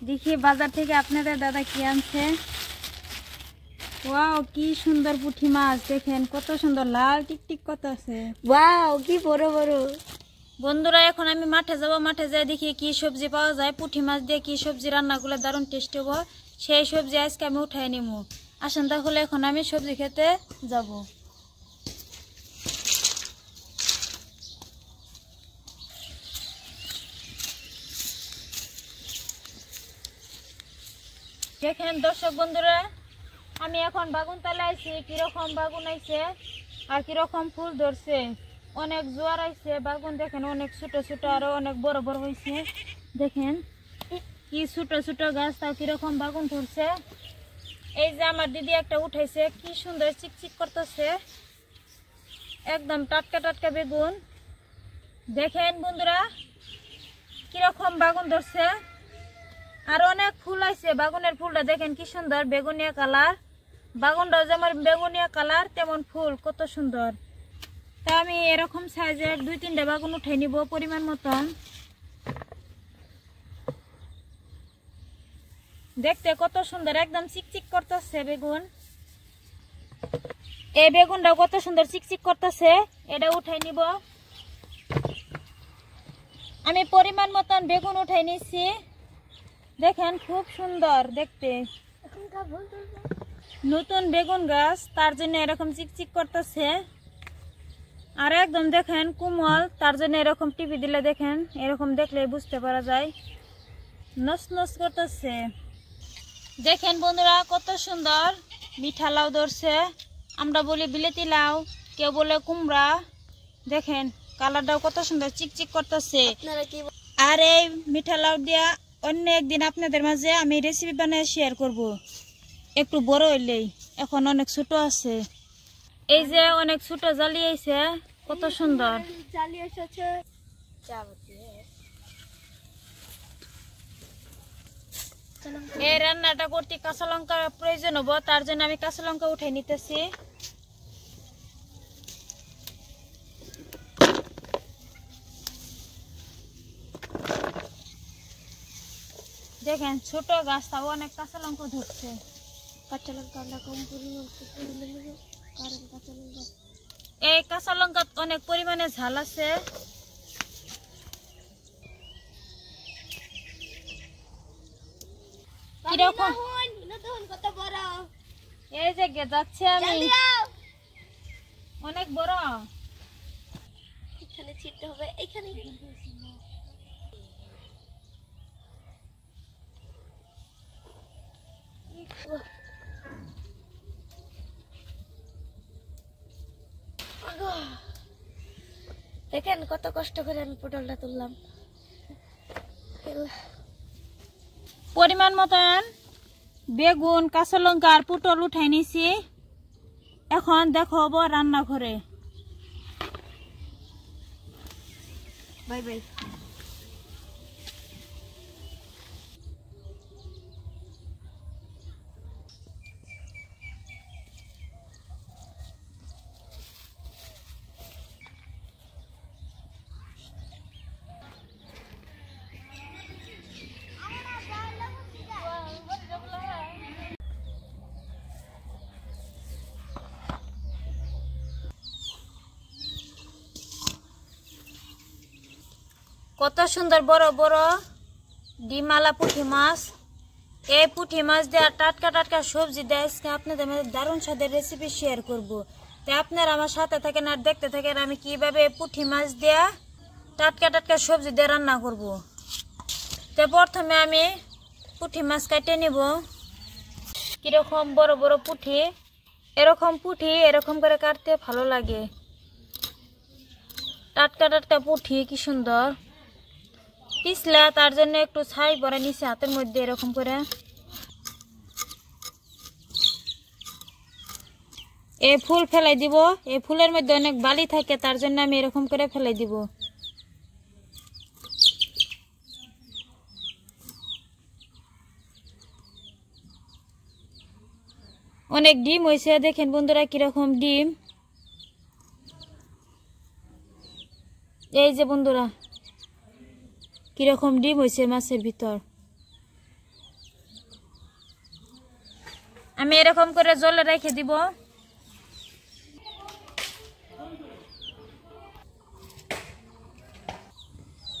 দেখি বাজার থেকে আপনাদের দাদা কি আনছে। ওয়াও, কি সুন্দর পুঁটি মাছ, দেখেন কত সুন্দর লাল টিকটিক কত আছে। ওয়াও, কি বড় বড়। বন্ধুরা, এখন আমি মাঠে যাব, মাঠে যাই দেখি কি সবজি পাওয়া যায়। পুঁটি মাছ দিয়ে কি সবজি রান্না করলে দারুণ টেস্ট হবো, সেই সবজি আজকে আমি উঠাই নিব। আসেন তাহলে এখন আমি সবজি খেতে যাব। দেখেন দর্শক বন্ধুরা, আমি এখন বাগুন তলায় আইছি। কিরকম বাগুন আইছে আর কিরকম ফুল ধরছে, অনেক জোয়ার আইছে। বাগুন দেখেন অনেক ছোট ছোট আরো অনেক বড় বড় হয়েছে। দেখেন কি ছোট ছোট গাছ, তাও কিরকম বাগুন ধরছে। এই যে আমার দিদি একটা উঠাইছে, কি সুন্দর চিকচিক করতেছে, একদম টাটকা টাটকা বেগুন। দেখেন বন্ধুরা কিরকম বাগুন ধরছে, আর অনেক ফুল আছে। বাগুনের ফুলটা দেখেন কি সুন্দর বেগুনিয়া কালার। বাগুনটাও যেমন বেগুনিয়া কালার তেমন ফুল কত সুন্দর। তা আমি এরকম সাইজের 2-3টা বাগুন উঠাই নিব পরিমাণ মতন। দেখতে কত সুন্দর, একদম চিকচিক করতেছে বেগুন। এই বেগুনটাও কত সুন্দর চিকচিক করতেছে, এটা উঠাই নিব। আমি পরিমাণ মতন বেগুন উঠাই নিছি। দেখেন খুব সুন্দর দেখতে, নতুন বেগুন গাছ, তার জন্য এরকম চিকচিক করতেছে। আর একদম দেখেন কোমল, তার জন্য এরকম টিপি দিলে দেখেন, এরকম দেখলে বুঝতে পারা যায় নস নস করতেছে। দেখেন বন্ধুরা কত সুন্দর মিঠা লাউ ধরছে। আমরা বলি বিলেতি লাউ, কেউ বলে কুমড়া। দেখেন কালারটাও কত সুন্দর চিকচিক করতেছে। আর এই মিঠা লাউ দিয়া অন্য একদিন আপনাদের মাঝে আমি রেসিপি বানিয়ে শেয়ার করব, একটু বড় হইলেই। এখন অনেক ছোট আছে, এই যে অনেক ছোট জালি আইছে, কত সুন্দর। এই রান্নাটা করতে কাঁচা লঙ্কা প্রয়োজন হবো, তার জন্য আমি কাঁচা লঙ্কা উঠাই নিতেছি। দেখেন ছোট গাছ, তাও অনেক কাঁচা লঙ্কা ধরছে। এই কাঁচা লঙ্কা অনেক পরিমাণে ঝাল আছে। কিরকম এই যে যাচ্ছে আমি, অনেক বড়। এখানে ছিটতে হবে, এখানে দেখেন কত কষ্ট করে আমি পটলটা তুললাম। পরিমাণ মতন বেগুন, কাঁচা লঙ্কা আর পটল উঠাই নিছি। এখন দেখাবো রান্নাঘরে। Bye bye. কত সুন্দর বড় বড় ডিমালা পুঁটি মাছ। এই পুঁটি মাছ দিয়ে টাটকা টাটকা সবজি দেয় আজকে আপনাদের দারুণ স্বাদের রেসিপি শেয়ার করব। তাই আপনারা আমার সাথে থাকেন আর দেখতে থাকেন আমি কিভাবে পুঁটি মাছ দিয়ে টাটকা টাটকা সবজি দিয়ে রান্না করব। তো প্রথমে আমি পুঁটি মাছ কেটে নিব। কিরকম বড় বড় পুঁটি, এরকম পুঁটি এরকম করে কাটতে ভালো লাগে। টাটকা টাটকা পুঁটি কি সুন্দর পিছলা, তার জন্য একটু ছাই ভরে নিচে হাতের মধ্যে এরকম করে। এই ফুল ফেলাই দিব, এই ফুলের মধ্যে অনেক বালি থাকে, তার জন্য আমি এরকম করে ফেলাই দিব। অনেক ডিম হয়েছে, দেখেন বন্ধুরা কিরকম ডিম। এই যে বন্ধুরা কিরকম ডিম হয়েছে মাছের ভিতর। আমি এরকম করে জলে রেখে দিব।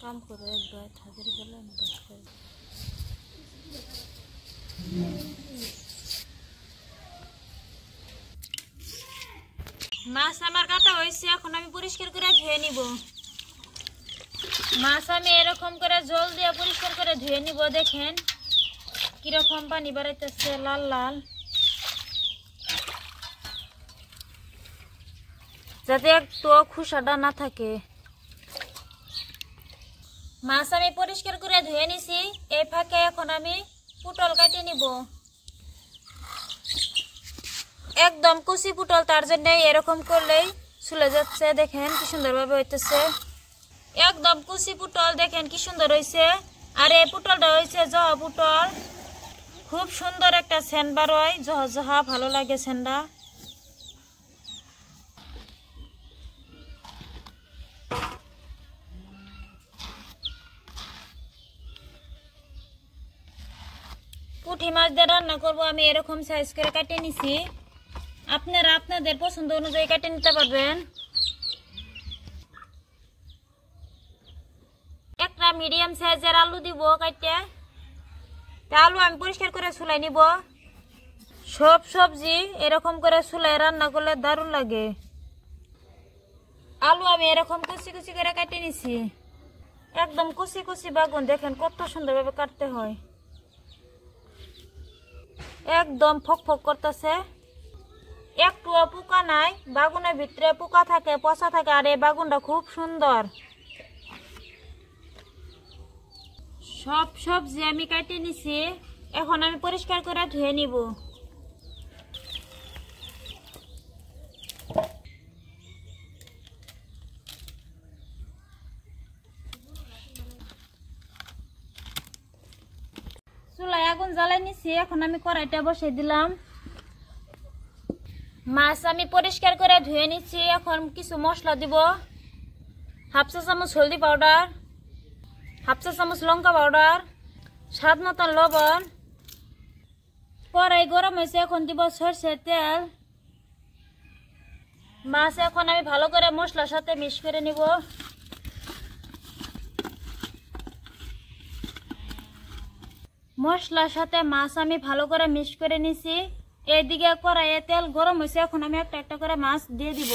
কাম করে একবার হাজির বলে মাছ আমার কাটা হয়েছে, এখন আমি পরিষ্কার করে ধুয়ে নিব। মাছ আমি এরকম করে জল দিয়ে পরিষ্কার করে ধুয়ে নিব। দেখেন কিরকম পানি বেড়াইতেছে, লাল লাল, যাতে একটু খোসাটা না থাকে। মাছ আমি পরিষ্কার করে ধুয়ে নিছি। এই ফাঁকে এখন আমি পুটল কাটিয়ে নিব। একদম কুচি পুটল, তার জন্য এরকম করলেই চলে যাচ্ছে। দেখেন কি সুন্দরভাবে হইতেছে। একদম কুচি পুটল, দেখেন কি সুন্দর হয়েছে। আর এই পুটলটা হয়েছে জহা পুটল। খুব সুন্দর একটা সেন্ট বার হয়, জহা জহা, ভালো লাগে সেন্টটা। পুঁটি মাছ দিয়ে রান্না করবো। আমি এরকম সাইজ করে কাটে নিছি। আপনারা আপনাদের পছন্দ অনুযায়ী কাটে নিতে পারবেন। একটা মিডিয়াম সাইজের আলু দিব কাটে। আলু আমি পরিষ্কার করে চুলাই নিব। সব সবজি এরকম করে চুলাই রান্না করলে দারুণ লাগে। আলু আমি এরকম কুচি কুচি করে কাটে নিছি। একদম কুচি কুচি বাগুন, দেখেন কত সুন্দরভাবে কাটতে হয়। একদম ফক ফক করতেছে, একটুও পোকা নাই। বাগুনের ভিতরে পোকা থাকে, পচা থাকে। আর এই বাগুনটা খুব সুন্দর। সব সবজি আমি কাটে নিছি। এখন আমি পরিষ্কার করে ধুয়ে নিব। চুলায় আগুন জ্বালাই নিছি। এখন আমি কড়াইটা বসিয়ে দিলাম। মাছ আমি পরিষ্কার করে ধুয়ে নিচ্ছি। এখন কিছু মশলা দিব। হাফ চা চামচ হলদি পাউডার, হাফ চা চামচ লঙ্কা পাউডার, স্বাদ মতন লবণ। কড়াই গরম হয়েছে, এখন দিব সরষের তেল। মাছ এখন আমি ভালো করে মশলার সাথে মিক্স করে নিব। মশলার সাথে মাছ আমি ভালো করে মিক্স করে নিছি। এইদিকে কড়াইয়ে তেল গরম হয়েছে, এখন আমি একটা একটা করে মাছ দিয়ে দিব।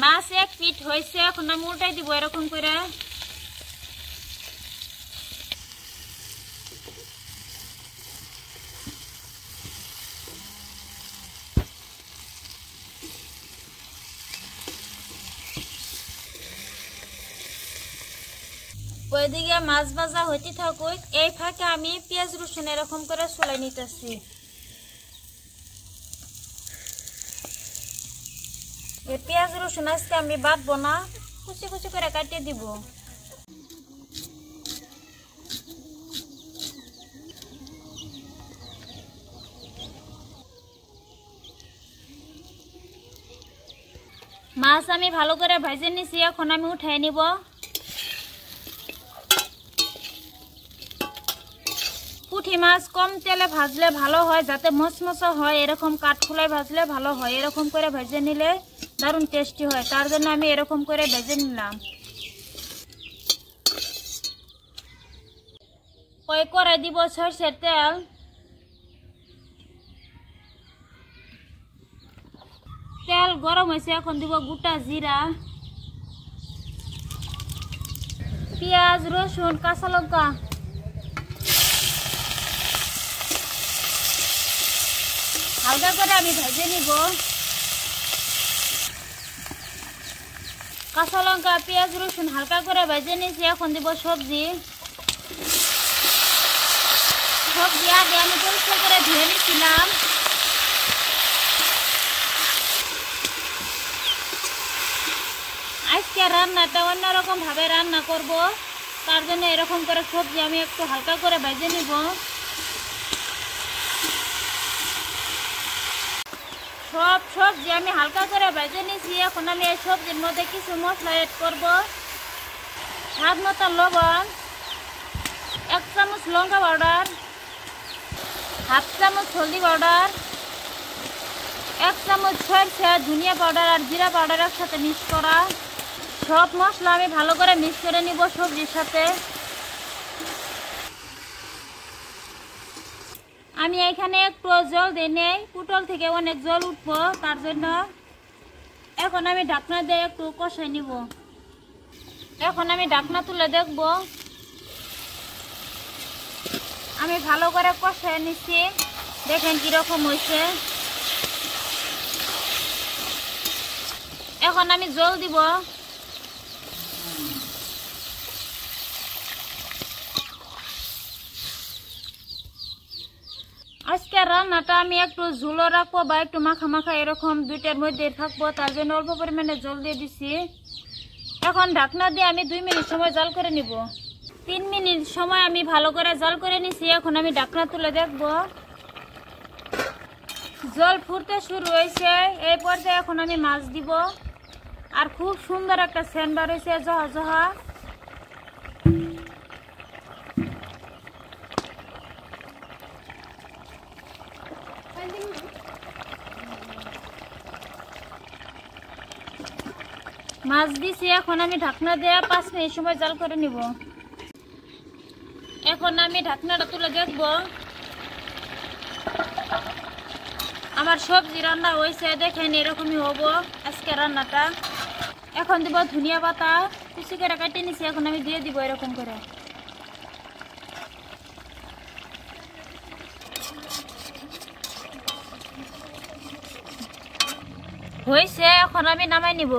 মাছ এক পিঠ হয়েছে, এখন আমি উল্টাই দিব এরকম করে। ওইদিকে মাছ ভাজা হইতে থাকুক। এই ফাঁকে আমি পেঁয়াজ রসুন এরকম করে চুলাই নিতেছি। এই পেঁয়াজ রসুন আজকে আমি বাটবো না, কুচি কুচি করে কাটিয়ে দিব। মাছ আমি ভালো করে ভেজে নিছি। এখন আমি উঠাই নিব। পুঁটি মাছ কম তেলে ভাজলে ভালো হয়, যাতে মচমচা হয়। এরকম কাঠখোলায় ভাজলে ভালো হয়। এরকম করে ভেজে নিলে দারুণ টেস্টি হয়, তার জন্য আমি এরকম করে ভেজে নিলাম। ওই কড়াই দিব সরষের তেল। তেল গরম হয়েছে, এখন দিব গোটা জিরা, পেঁয়াজ রসুন কাঁচা লঙ্কা। হালকা করে আমি ভেজে নিব। কাঁচা লঙ্কা পেঁয়াজ রসুন হালকা করে ভেজে নিয়েছি। এখন দিব সবজি। সবজি আগে আমি পরিষ্কার করে ধুয়ে নিয়েছিলাম। আজকে রান্নাটা অন্যরকম ভাবে রান্না করব, তার জন্য এরকম করে সবজি আমি একটু হালকা করে ভেজে নিব। সব সবজি আমি হালকা করে ভেজে নিয়েছি। এখন আমি এই সবজির মধ্যে কিছু মশলা এড করব। স্বাদ মতো লবণ, 1 চামচ লঙ্কা পাউডার, হাফ চামচ হলদি পাউডার, 1 চামচ সরষে ধনিয়া পাউডার আর জিরা পাউডার একসাথে মিক্স করা। সব মশলা আমি ভালো করে মিক্স করে নিব সবজির সাথে। আমি এখানে একটু জল দিয়ে নেই, পুটল থেকে অনেক জল উঠবো তার জন্য। এখন আমি ঢাকনা দিয়ে একটু কষাই নিব। এখন আমি ঢাকনা তুলে দেখব। আমি ভালো করে কষাই নিচ্ছি, দেখেন কিরকম হয়েছে। এখন আমি জল দিব। আজকে রান্নাটা আমি একটু ঝুলও রাখবো বা একটু মাখা মাখা এরকম দুইটার মধ্যে থাকবো, তার জন্য অল্প পরিমাণে জল দিয়ে দিছি। এখন ঢাকনা দিয়ে আমি 2 মিনিট সময় জাল করে নিব। 3 মিনিট সময় আমি ভালো করে জাল করে নিছি। এখন আমি ঢাকনা তুলে দেখব। জল ফুটতে শুরু হয়েছে, এই পর্যায়ে এখন আমি মাছ দিব। আর খুব সুন্দর একটা সেন্ট বার হয়েছে, জহা জহা। মাছ দিছি, এখন আমি ঢাকনা দিয়ে 5 মিনিট সময় জাল করে নিব। এখন আমি ঢাকনাটা তুলে দেখব। আমার সবজি রান্না হয়েছে, দেখেন এরকমই হবো আজকে রান্নাটা। এখন দিব ধনিয়া পাতা, কুচি করে কেটে নিছি। এখন আমি দিয়ে দিব এরকম করে। হয়েছে, এখন আমি নামাই নিব।